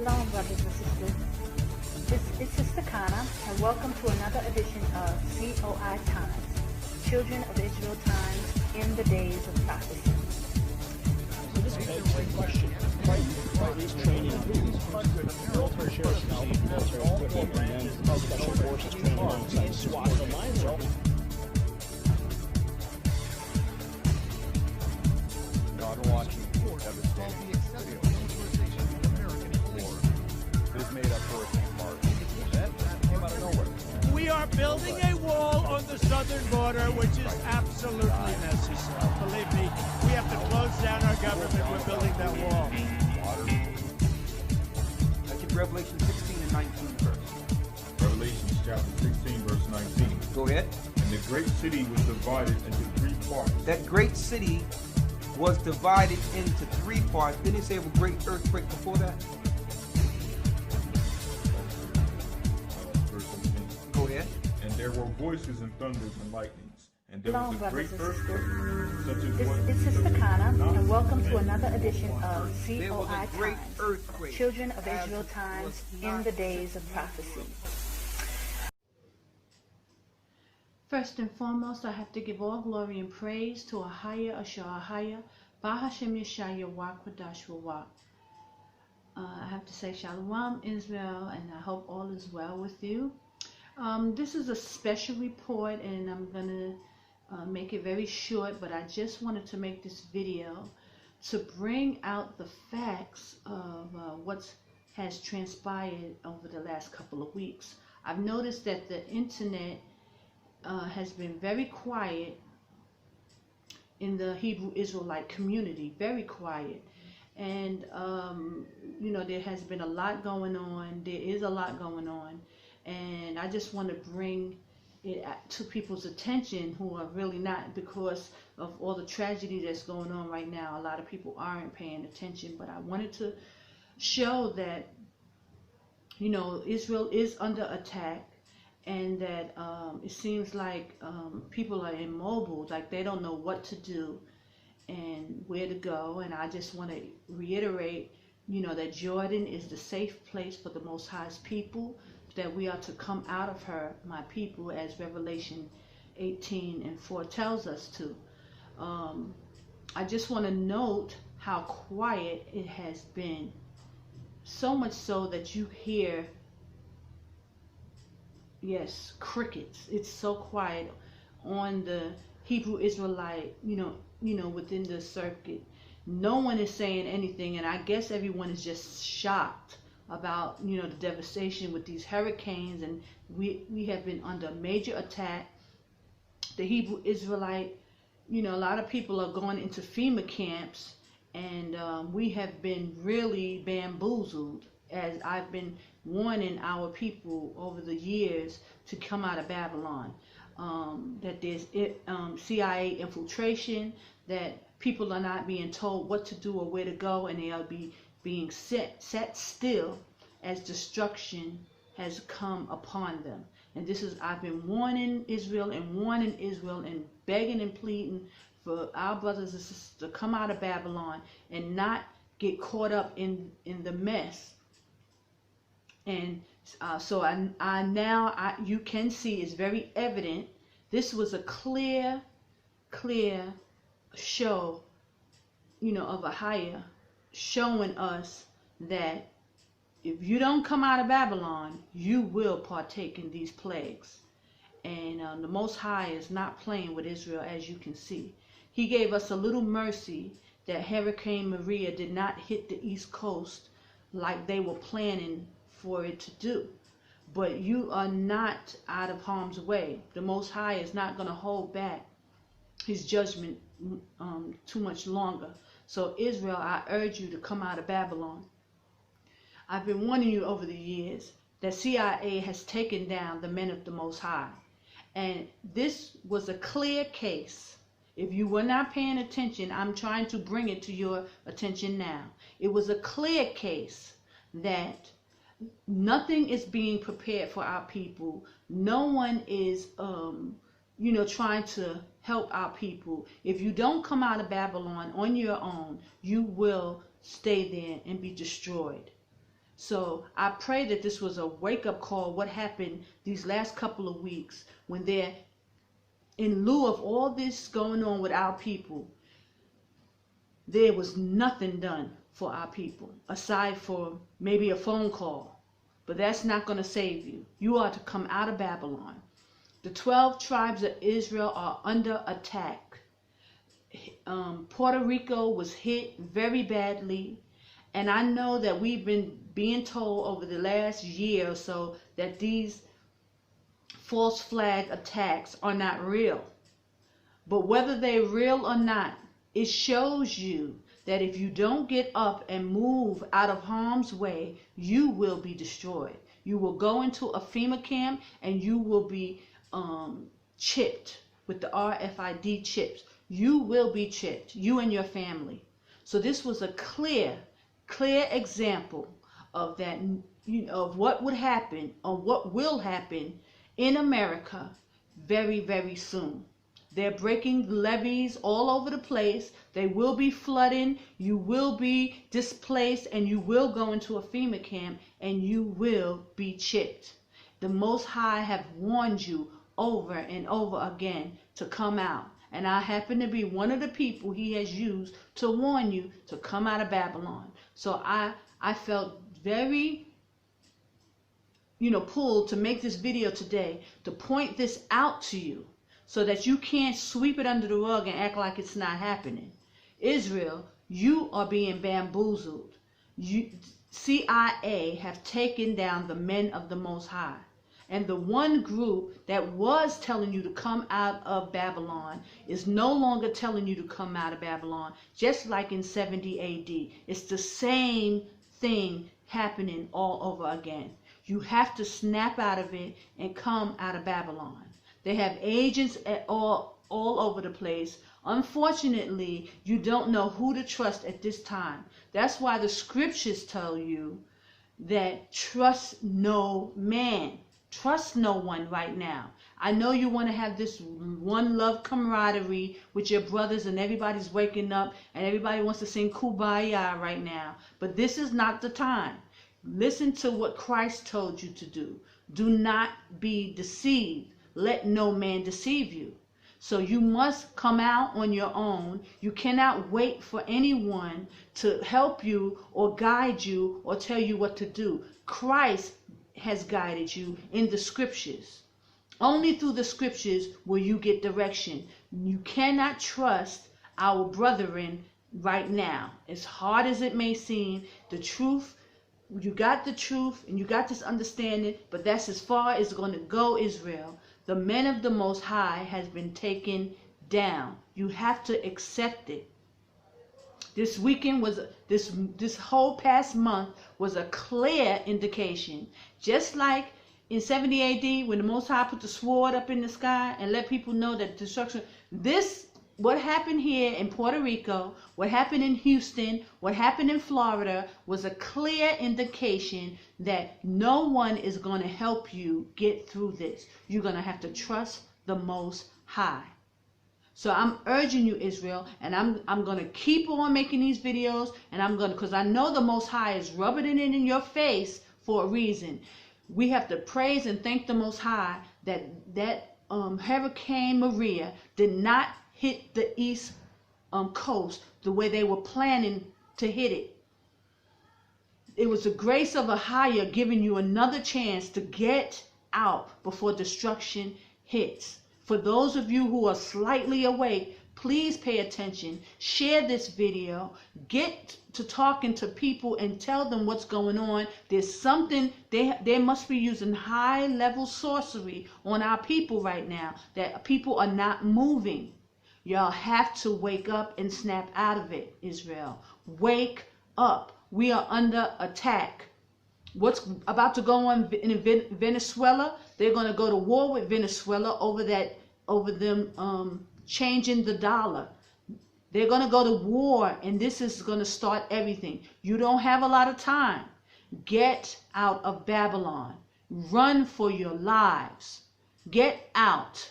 Shalom, brothers and sisters. This is Sister Kana, and welcome to another edition of Coitimes, Children of Israel Times in the Days of Prophecy. So this begs the question, why is training military sheriffs received military equipment and then special forces training alongside SWAT and mines are God watching devastating is made up Hurricane Mark. That came out of nowhere. We are building a wall on the southern border, which is absolutely necessary. Believe me, we have to close down our government. We're building that wall. That's in Revelation 16 and 19 verse. Revelation chapter 16, verse 19. Go ahead. And the great city was divided into three parts. That great city was divided into three parts. Didn't he say of a great earthquake before that? Verse 16. Go ahead. And there were voices and thunders and lightnings. And there Shalom, was a great brothers and sisters. earthquake, such as what This is Sister Kana, and welcome to another edition of There was a great Coitimes, earthquake. Children of as Israel was Times not in the Days of Prophecy. First and foremost, I have to give all glory and praise to AHAYAH, AHAYAH, Bahashem Yeshaya, Wakwadash Wawak. I have to say Shalom, Israel, and I hope all is well with you. This is a special report, and I'm going to make it very short, but I just wanted to make this video to bring out the facts of what has transpired over the last couple of weeks. I've noticed that the internet has been very quiet in the Hebrew Israelite community, very quiet. And, you know, there has been a lot going on. There is a lot going on. And I just want to bring it to people's attention who are really not, because of all the tragedy that's going on right now. A lot of people aren't paying attention. But I wanted to show that, you know, Israel is under attack. And that it seems like people are immobile, like they don't know what to do and where to go. And I just want to reiterate, you know, that Jordan is the safe place for the Most High's people, that we are to come out of her, my people, as Revelation 18:4 tells us to. I just want to note how quiet it has been, so much so that you hear, yes, crickets. It's so quiet on the Hebrew Israelite, you know, within the circuit. No one is saying anything, and I guess everyone is just shocked about, you know, the devastation with these hurricanes, and we have been under major attack. The Hebrew Israelite, you know, a lot of people are going into FEMA camps, and we have been really bamboozled, as I've been warning our people over the years to come out of Babylon. That there's CIA infiltration, that people are not being told what to do or where to go, and they are being set still as destruction has come upon them. And this is, I've been warning Israel and begging and pleading for our brothers and sisters to come out of Babylon and not get caught up in the mess. And so you can see, it's very evident. This was a clear show, you know, of AHAYAH, showing us that if you don't come out of Babylon, you will partake in these plagues. And the Most High is not playing with Israel, as you can see. He gave us a little mercy that Hurricane Maria did not hit the East Coast like they were planning for it to do. But you are not out of harm's way. The Most High is not going to hold back his judgment too much longer. So Israel, I urge you to come out of Babylon. I've been warning you over the years that CIA has taken down the men of the Most High. And this was a clear case. If you were not paying attention, I'm trying to bring it to your attention now. It was a clear case that nothing is being prepared for our people. No one is, you know, trying to help our people. If you don't come out of Babylon on your own, you will stay there and be destroyed. So I pray that this was a wake-up call, what happened these last couple of weeks, when they're, in lieu of all this going on with our people, there was nothing done for our people, aside for maybe a phone call. But that's not going to save you. You are to come out of Babylon. The 12 tribes of Israel are under attack. Puerto Rico was hit very badly. And I know that we've been being told over the last year or so that these false flag attacks are not real. But whether they're real or not, it shows you that if you don't get up and move out of harm's way, you will be destroyed. You will go into a FEMA camp and you will be chipped with the RFID chips. You will be chipped, you and your family. So this was a clear example of that, of what would happen or what will happen in America very, very soon. They're breaking levees all over the place. They will be flooding. You will be displaced, and you will go into a FEMA camp, and you will be chipped. The Most High have warned you over and over again to come out. And I happen to be one of the people he has used to warn you to come out of Babylon. So I felt very, pulled to make this video today to point this out to you so that you can't sweep it under the rug and act like it's not happening. Israel, you are being bamboozled. CIA have taken down the men of the Most High. And the one group that was telling you to come out of Babylon is no longer telling you to come out of Babylon, just like in 70 AD. It's the same thing happening all over again. You have to snap out of it and come out of Babylon. They have agents all over the place. Unfortunately, you don't know who to trust at this time. That's why the scriptures tell you that trust no man. Trust no one right now. I know you want to have this one love camaraderie with your brothers and everybody's waking up and everybody wants to sing Kumbaya right now. But this is not the time. Listen to what Christ told you to do. Do not be deceived. Let no man deceive you. So you must come out on your own. You cannot wait for anyone to help you or guide you or tell you what to do. Christ has guided you in the scriptures. Only through the scriptures will you get direction. You cannot trust our brethren right now. As hard as it may seem, the truth, you got the truth and you got this understanding, but that's as far as it's going to go, Israel. The men of the Most High has been taken down. You have to accept it. This weekend was, this whole past month was a clear indication. Just like in 70 AD when the Most High put the sword up in the sky and let people know that destruction, what happened here in Puerto Rico, what happened in Houston, what happened in Florida was a clear indication that no one is going to help you get through this. You're going to have to trust the Most High. So I'm urging you, Israel, and I'm going to keep on making these videos, and because I know the Most High is rubbing it in your face for a reason. We have to praise and thank the Most High that Hurricane Maria did not hit the East Coast the way they were planning to hit it. It was the grace of AHAYAH giving you another chance to get out before destruction hits. For those of you who are slightly awake, please pay attention. Share this video. Get to talking to people and tell them what's going on. There's something, they must be using high-level sorcery on our people right now, that people are not moving. Y'all have to wake up and snap out of it, Israel. Wake up. We are under attack. What's about to go on in Venezuela? They're going to go to war with Venezuela over them changing the dollar. They're going to go to war, and this is going to start everything. You don't have a lot of time. Get out of Babylon. Run for your lives. Get out.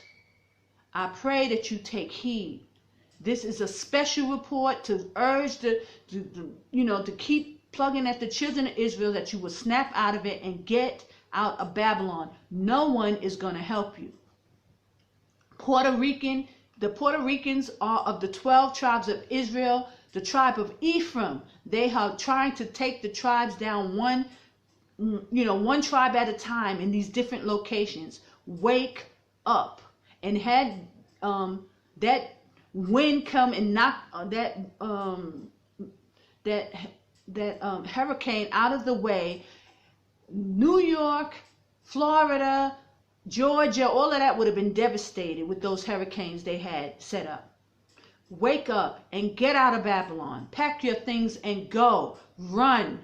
I pray that you take heed. This is a special report to urge to keep plugging at the children of Israel that you will snap out of it and get out of Babylon. No one is going to help you. The Puerto Ricans are of the 12 tribes of Israel. The tribe of Ephraim, they are trying to take the tribes down one tribe at a time in these different locations. Wake up. And had that wind come and knock that hurricane out of the way, New York, Florida, Georgia, all of that would have been devastated with those hurricanes they had set up. Wake up and get out of Babylon. Pack your things and go. Run.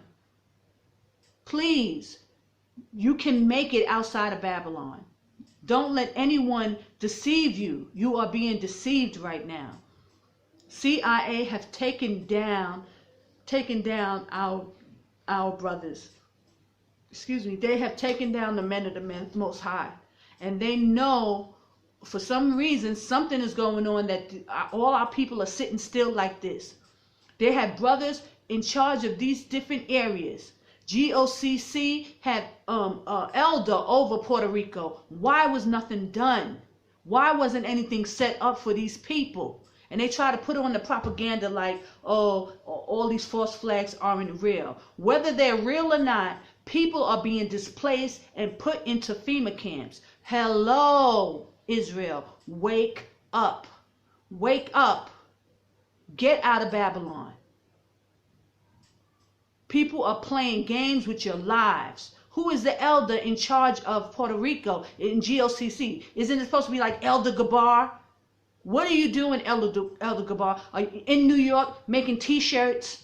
Please. You can make it outside of Babylon. Don't let anyone deceive you. You are being deceived right now. CIA have taken down our brothers. Excuse me. They have taken down the men of the Most High. And they know for some reason something is going on that all our people are sitting still like this. They had brothers in charge of these different areas. GOCC had elder over Puerto Rico. Why was nothing done? Why wasn't anything set up for these people? And they try to put on the propaganda like, oh, all these false flags aren't real. Whether they're real or not, people are being displaced and put into FEMA camps. Hello, Israel, wake up. Wake up. Get out of Babylon. People are playing games with your lives. Who is the elder in charge of Puerto Rico in GOCC? Isn't it supposed to be like Elder Gabar? What are you doing, Elder Gabar? Are you in New York making t-shirts?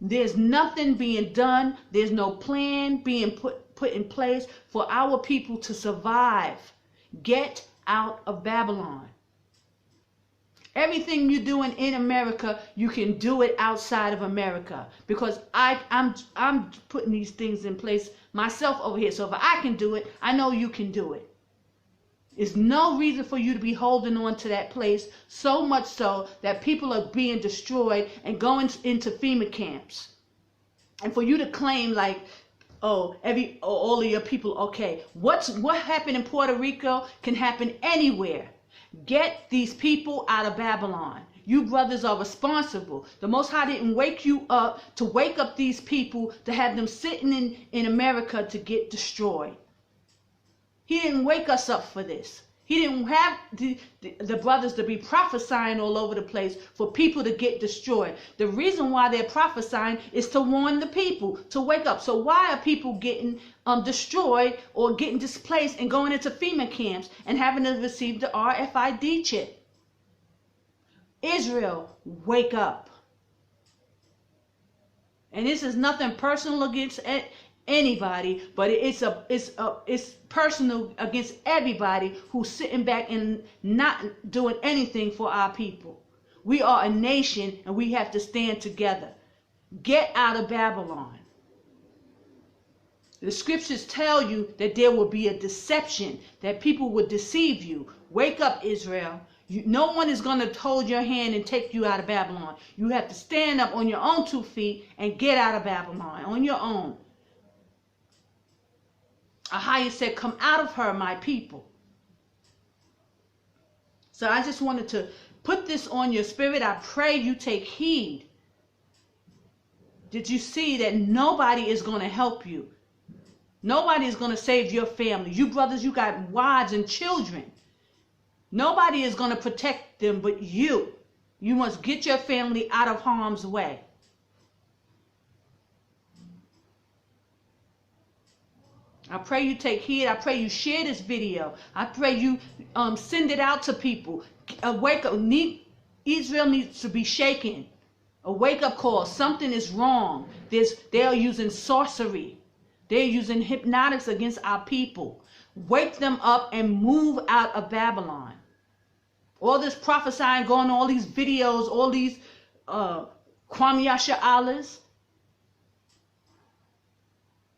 There's nothing being done. There's no plan being put in place for our people to survive. Get out of Babylon. Everything you're doing in America, you can do it outside of America, because I'm putting these things in place myself over here. So if I can do it, I know you can do it. There's no reason for you to be holding on to that place, so much so that people are being destroyed and going into FEMA camps. And for you to claim like, oh, all of your people, okay, what happened in Puerto Rico can happen anywhere. Get these people out of Babylon. You brothers are responsible. The Most High didn't wake you up to wake up these people to have them sitting in America to get destroyed. He didn't wake us up for this. He didn't have the brothers to be prophesying all over the place for people to get destroyed. The reason why they're prophesying is to warn the people to wake up. So why are people getting destroyed or getting displaced and going into FEMA camps and having to receive the RFID chip? Israel, wake up. And this is nothing personal against anybody, but it's personal against everybody who's sitting back and not doing anything for our people. We are a nation and we have to stand together. Get out of Babylon. The scriptures tell you that there will be a deception, that people will deceive you. Wake up, Israel. No one is going to hold your hand and take you out of Babylon. You have to stand up on your own 2 feet and get out of Babylon on your own. AHAYAH said, come out of her, my people. So I just wanted to put this on your spirit. I pray you take heed. Did you see that nobody is going to help you? Nobody is going to save your family. You brothers, you got wives and children. Nobody is going to protect them but you. You must get your family out of harm's way. I pray you take heed. I pray you share this video. I pray you send it out to people. Wake up. Israel needs to be shaken. A wake-up call. Something is wrong. They are using sorcery. They're using hypnotics against our people. Wake them up and move out of Babylon. All this prophesying going on, all these videos, all these Kwame Yasha'Allahs,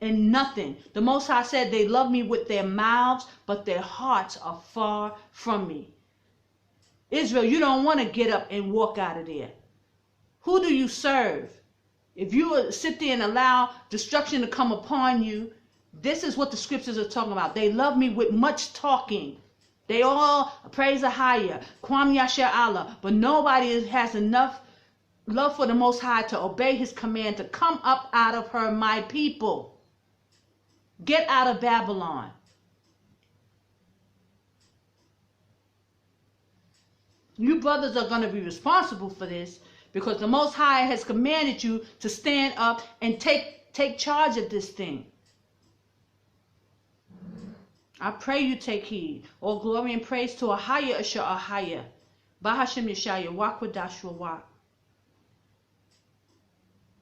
and nothing. The Most High said they love me with their mouths, but their hearts are far from me. Israel, you don't want to get up and walk out of there. Who do you serve? If you sit there and allow destruction to come upon you, this is what the scriptures are talking about. They love me with much talking. They all praise AHAYAH, Kwam Yasha Allah, but nobody has enough love for the Most High to obey his command to come up out of her, my people. Get out of Babylon. You brothers are going to be responsible for this because the Most High has commanded you to stand up and take charge of this thing. I pray you take heed. All glory and praise to AHAYAH, AHAYAH. Bahashem Yeshaya, Wakwadash Wawak.